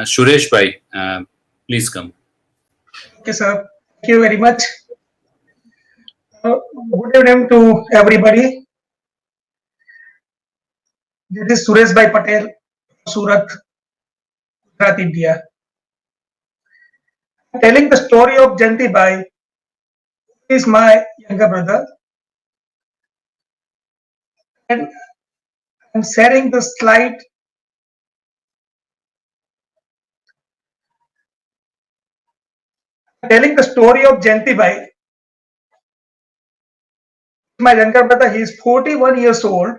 Suresh Bhai, please come. Okay, sir. Thank you very much. Good evening to everybody. This is Suresh Bhai Patel, Surat, Gujarat, India. Telling the story of Jayantibhai, who is my younger brother, and I'm sharing the slide. Telling the story of Jayantibhai, my younger brother. He is 41 years old.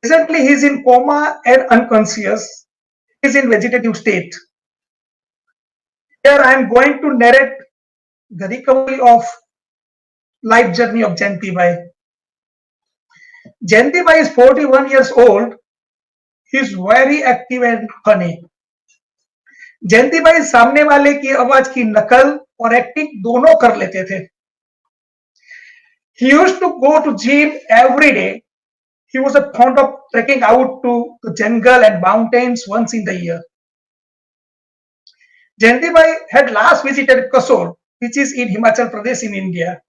Presently, he is in coma and unconscious. He is in vegetative state. Here, I am going to narrate the recovery of life journey of Jayantibhai. Jayantibhai is 41 years old. He is very active and funny. Jayantibhai सामने वाले की आवाज की नकल और acting दोनों कर लेते थे. He used to go to gym every day. He was fond of trekking out to the jungle and mountains once in the year. Jayantibhai had last visited Kasol, which is in Himachal Pradesh in India.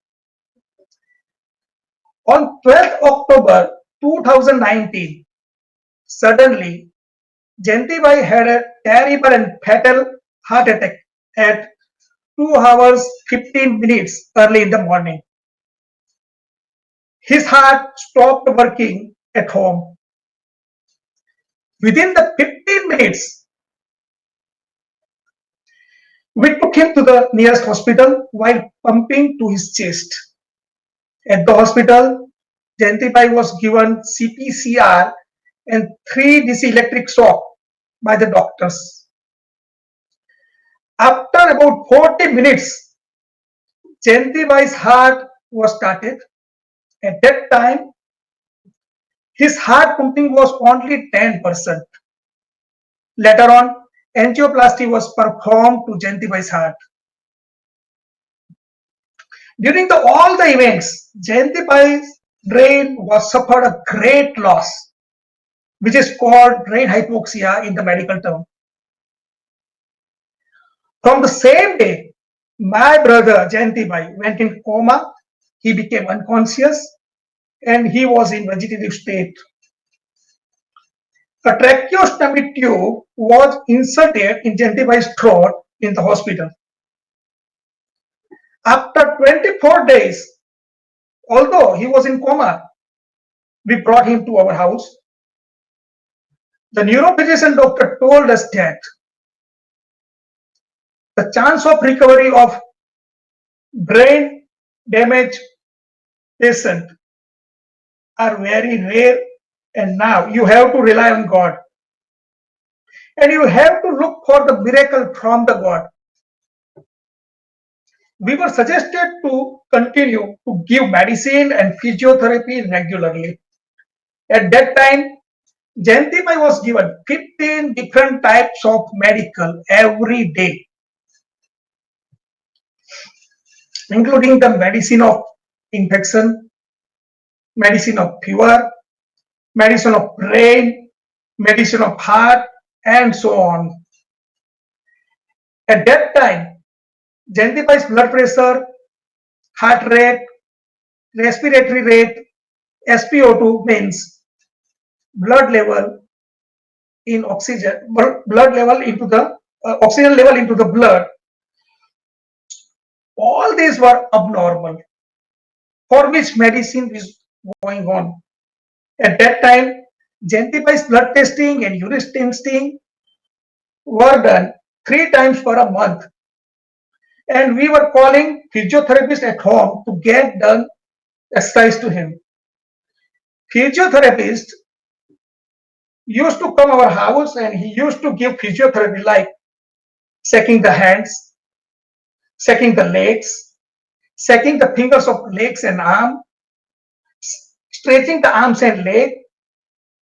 On 12th October 2019, suddenly Jayantibhai had a terrible and fatal heart attack at 2 hours 15 minutes early in the morning. His heart stopped working at home. Within the 15 minutes, we took him to the nearest hospital while pumping to his chest. At the hospital, Jayantibhai was given CPCR and 3 DC electric shock by the doctors. After about 40 minutes, Jayantibhai's heart was started. At that time, his heart pumping was only 10%. Later on, angioplasty was performed to Jayantibhai's heart. During all the events, Jayantibhai's brain was suffered a great loss, which is called brain hypoxia in the medical term. From the same day, my brother Jayantibhai went in coma. He became unconscious and he was in vegetative state. A tracheostomy tube was inserted in Jayantibhai's throat in the hospital. After 24 days, although he was in coma, we brought him to our house. The neurophysician doctor told us that the chance of recovery of brain damage patient are very rare, and now you have to rely on God. And you have to look for the miracle from the God. We were suggested to continue to give medicine and physiotherapy regularly. At that time, Jayantibhai was given 15 different types of medical every day, including the medicine of infection, medicine of fever, medicine of brain, medicine of heart, and so on. At that time, Jayantibhai's blood pressure, heart rate, respiratory rate, SpO2 means blood level in oxygen, blood level into the oxygen level into the blood. All these were abnormal, for which medicine is going on. At that time, Jayantibhai's blood testing and urine testing were done 3 times per a month. And we were calling physiotherapists at home to get done exercise to him. Physiotherapist used to come our house and he used to give physiotherapy like shaking the hands, shaking the legs, shaking the fingers of legs and arm, stretching the arms and leg,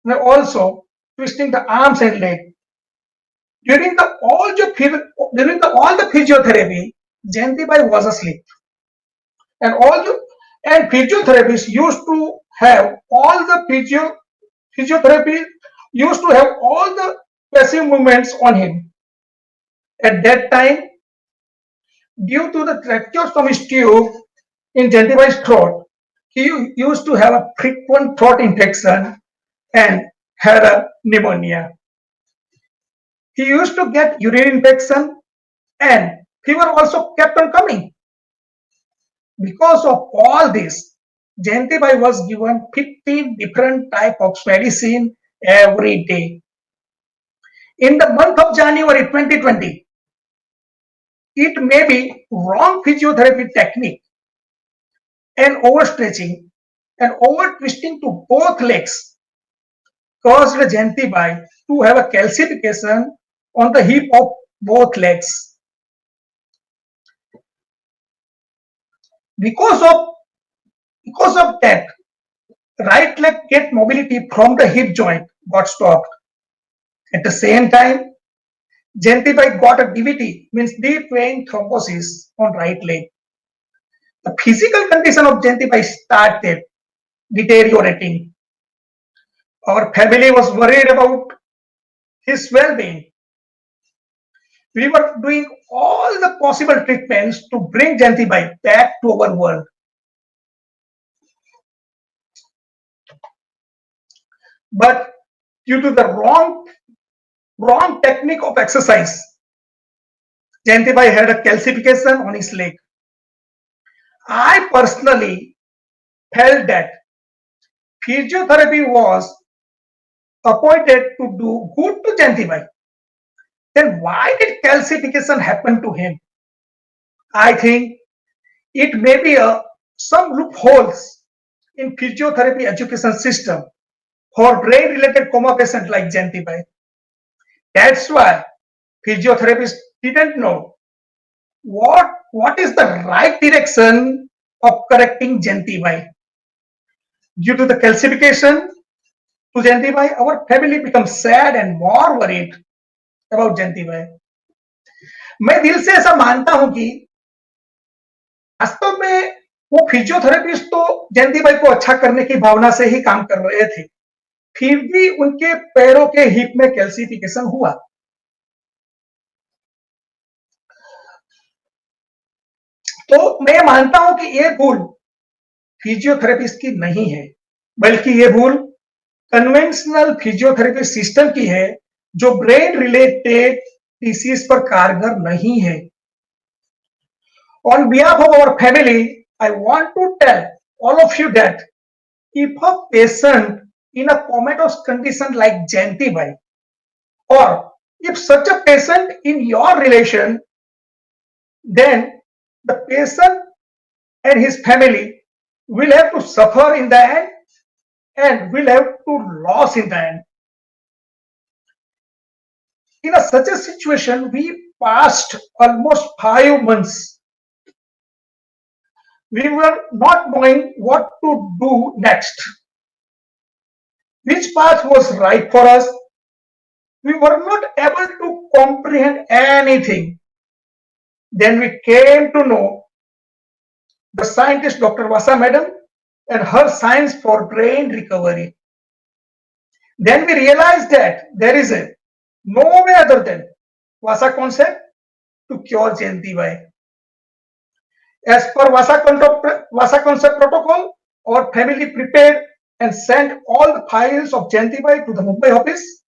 and also twisting the arms and leg. During all the physiotherapy, Jayantibhai was asleep, and physiotherapists used to have all the physiotherapy used to have all the passive movements on him. At that time, due to the tracheostomy tube in Jayantibhai's throat, he used to have a frequent throat infection and had a pneumonia. He used to get urine infection and fever also kept on coming. Because of all this, Jayantibhai was given 15 different type of medicine every day. In the month of January 2020, it may be wrong physiotherapy technique and overstretching and over twisting to both legs caused Jayantibhai to have a calcification on the hip of both legs. Because of because of that, right leg get mobility from the hip joint got stopped. At the same time, Jayantibhai got a DVT, means deep vein thrombosis on right leg. The physical condition of Jayantibhai started deteriorating. Our family was worried about his well-being. We were doing all the possible treatments to bring Jayantibhai back to our world. But due to the wrong technique of exercise, Jayantibhai had a calcification on his leg. I personally felt that physiotherapy was appointed to do good to Jayantibhai. Then why did calcification happen to him? I think it may be some loopholes in physiotherapy education system for brain-related coma patients like Jayantibhai. That's why physiotherapists didn't know what is the right direction of correcting Jayantibhai. Due to the calcification to Jayantibhai, our family becomes sad and more worried about Jayantibhai. मैं दिल से ऐसा मानता हूं कि वास्तव में वो फिजियोथेरेपिस्ट तो जयंतीभाई को अच्छा करने की भावना से ही काम कर रहे थे, फिर भी उनके पैरों के हिप में कैल्सिफिकेशन हुआ। तो मैं मानता हूं कि ये भूल फिजियोथेरेपिस्ट की नहीं है, बल्कि ये भूल कन्वेंशनल फिजियोथेरेपी सिस्टम की है, जो ब्रेन रिलेटेड डिसीज पर कारगर नहीं है। On behalf of our family, I want to tell all of you that if a patient in a comatose condition like Jayantibhai, or if such a patient in your relation, then the patient and his family will have to suffer in the end and will have to lose in the end. In such a situation, we passed almost 5 months. We were not knowing what to do next. Which path was right for us? We were not able to comprehend anything. Then we came to know the scientist Dr. Vasa madam and her science for brain recovery. Then we realized that there is no way other than Vasa concept to cure Jayantibhai. As per Vasa concept protocol, our family prepared and sent all the files of Jayantibhai to the Mumbai office.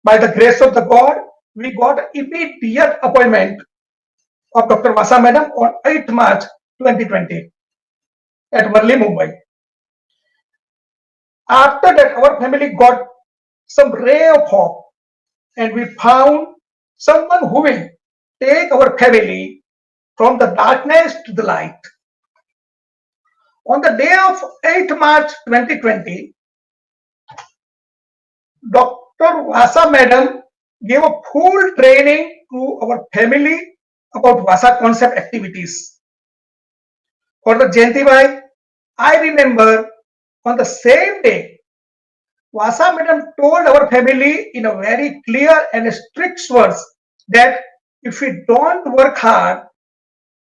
By the grace of the God, we got immediate appointment of Dr. Vasa madam on 8th March 2020 at Worli, Mumbai. After that, our family got some ray of hope and we found someone who will take our family from the darkness to the light. On the day of 8th March 2020, Dr. Vasa madam gave a full training to our family about Vasa concept activities. For the Jayantibhai, I remember on the same day, Vasa madam told our family in a very clear and strict words that if we don't work hard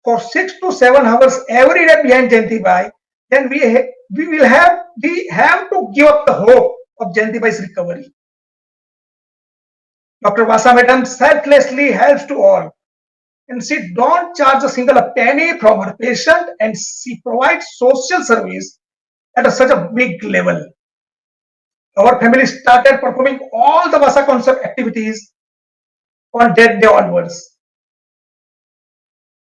for 6 to 7 hours every day behind Jayantibhai, then we have to give up the hope of Jayantibhai's recovery. Dr. Vasa Madam selflessly helps to all, and she don't charge a single penny from her patient, and she provides social service at such a big level. Our family started performing all the Vasa concept activities on that day onwards.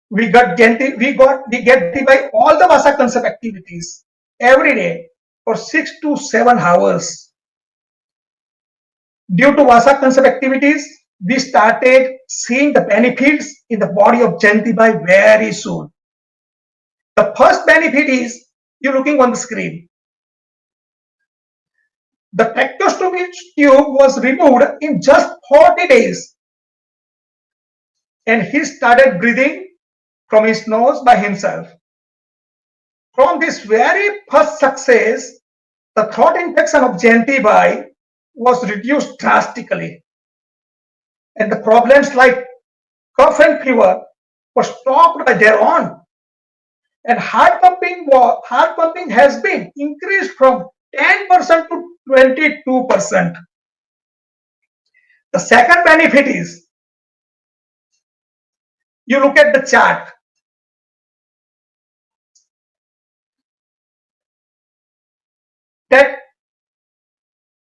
We get by all the Vasa concept activities every day for 6 to 7 hours. Due to Vasa concept activities, we started seeing the benefits in the body of Jayantibhai very soon. The first benefit is you're looking on the screen. The tracheostomy tube was removed in just 40 days, and he started breathing from his nose by himself. From this very first success, the throat infection of Jayantibhai was reduced drastically, and the problems like cough and fever were stopped by their own. And heart pumping has been increased from 10% to 22%. The second benefit is you look at the chart that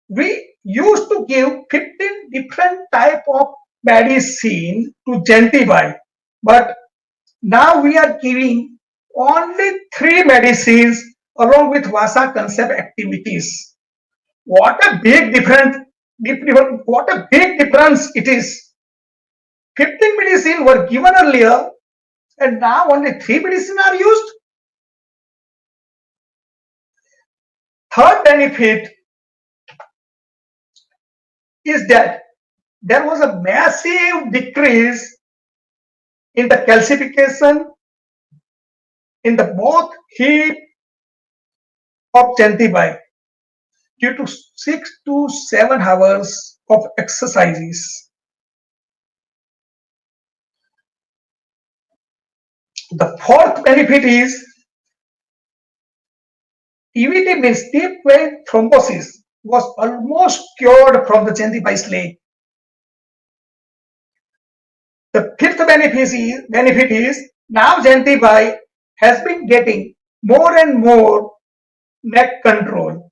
we used to give 15 different type of medicine to Jayantibhai, but now we are giving only three medicines along with Vasa concept activities. What a big difference! What a big difference it is. 15 medicine were given earlier, and now only three medicine are used. Third benefit is that there was a massive decrease in the calcification in the both hip of Jayantibhai due to 6 to 7 hours of exercises. The fourth benefit is EVT means deep vein thrombosis was almost cured from the Jayantibhai's leg. The fifth benefit is now Jayantibhai has been getting more and more neck control.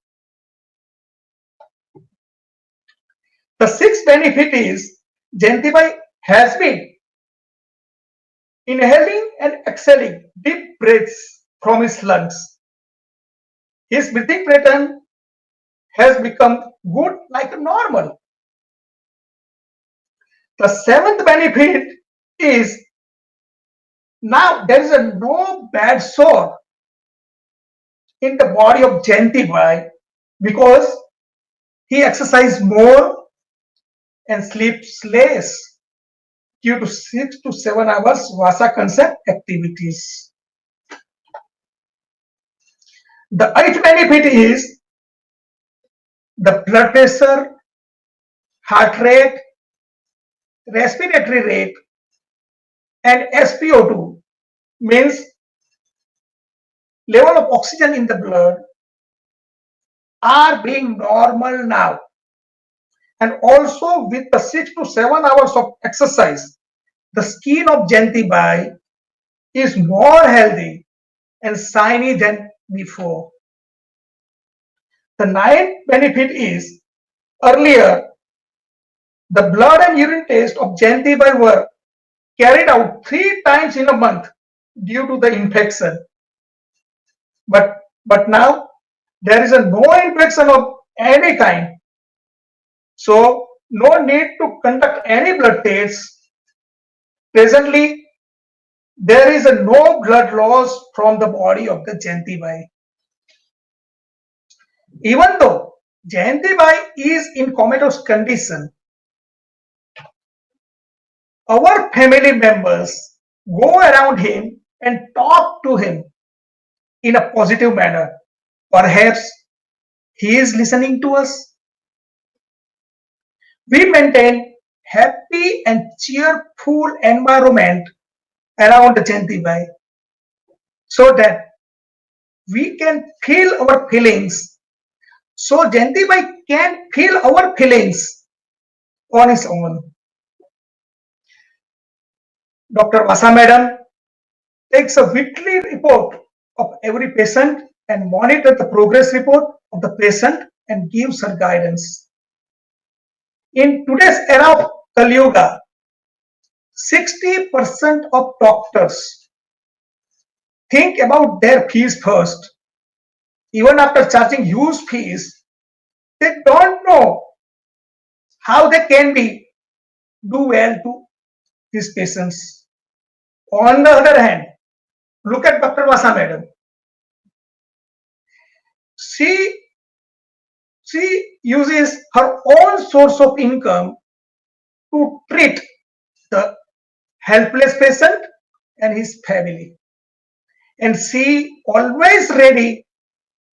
The sixth benefit is Jayantibhai has been inhaling and exhaling deep breaths from his lungs. His breathing pattern has become good like normal. The seventh benefit is now there is a no bad sore in the body of Jayantibhai because he exercises more and sleeps less due to 6 to 7 hours Vasa concept activities. The eighth benefit is the blood pressure, heart rate, respiratory rate, and SpO2 means level of oxygen in the blood are being normal now. And also with the 6 to 7 hours of exercise, the skin of Jayantibhai is more healthy and shiny than before. The ninth benefit is earlier the blood and urine test of Jayantibhai were carried out 3 times in a month due to the infection. But now there is a no infection of any kind. So no need to conduct any blood tests. Presently, there is a no blood loss from the body of the Jayantibhai. Even though Jayantibhai is in comatose condition, our family members go around him and talk to him in a positive manner. Perhaps he is listening to us. We maintain happy and cheerful environment around Jayantibhai so that we can feel our feelings. So Jayantibhai can feel our feelings on his own. Dr. Vasa Madam takes a weekly report of every patient and monitors the progress report of the patient and gives her guidance. In today's era of Kali Yuga, 60% of doctors think about their fees first. Even after charging huge fees, they don't know how they can do well to these patients. On the other hand, look at Dr. Vasa Madam. She uses her own source of income to treat the helpless patient and his family. And she always ready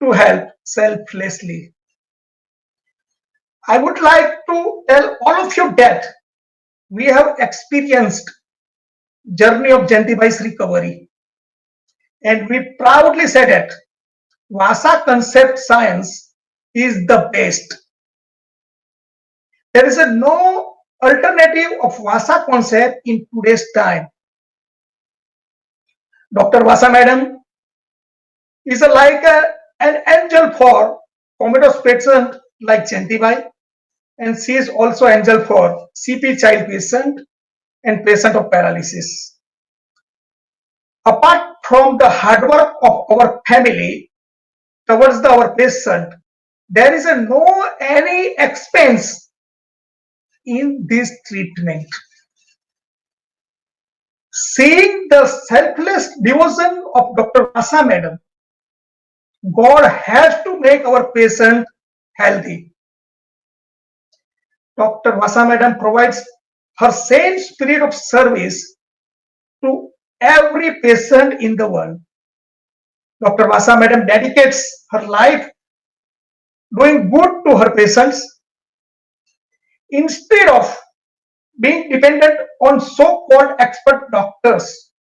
to help selflessly. I would like to tell all of you that we have experienced journey of Jayantibhai's recovery. And we proudly say that Vasa concept science is the best. There is no alternative of Vasa concept in today's time. Dr. Vasa Madam is like an angel for comatose patient like Jayantibhai, and she is also angel for CP child patient and patient of paralysis. Apart from the hard work of our family towards our patient, there is no any expense in this treatment. Seeing the selfless devotion of Dr. Vasa Madam, God has to make our patient healthy. Dr. Vasa Madam provides her same spirit of service to every patient in the world. Dr. Vasa Madam dedicates her life doing good to her patients instead of being dependent on so-called expert doctors.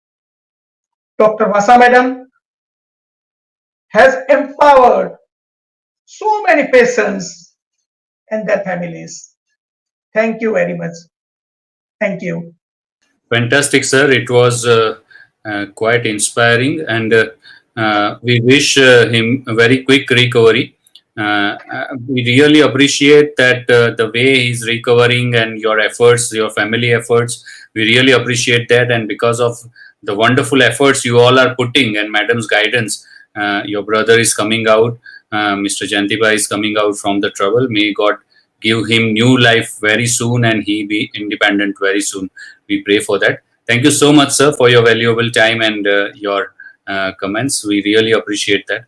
Dr. Vasa Madam has empowered so many patients and their families. Thank you very much. Thank you. Fantastic, sir. It was quite inspiring, and we wish him a very quick recovery. We really appreciate that the way he's recovering and your efforts, your family efforts. We really appreciate that, and because of the wonderful efforts you all are putting and Madam's guidance, your brother is coming out. Mr. Jayantibhai is coming out from the trouble. May God give him new life very soon and he be independent very soon. We pray for that. Thank you so much, sir, for your valuable time and your comments. We really appreciate that.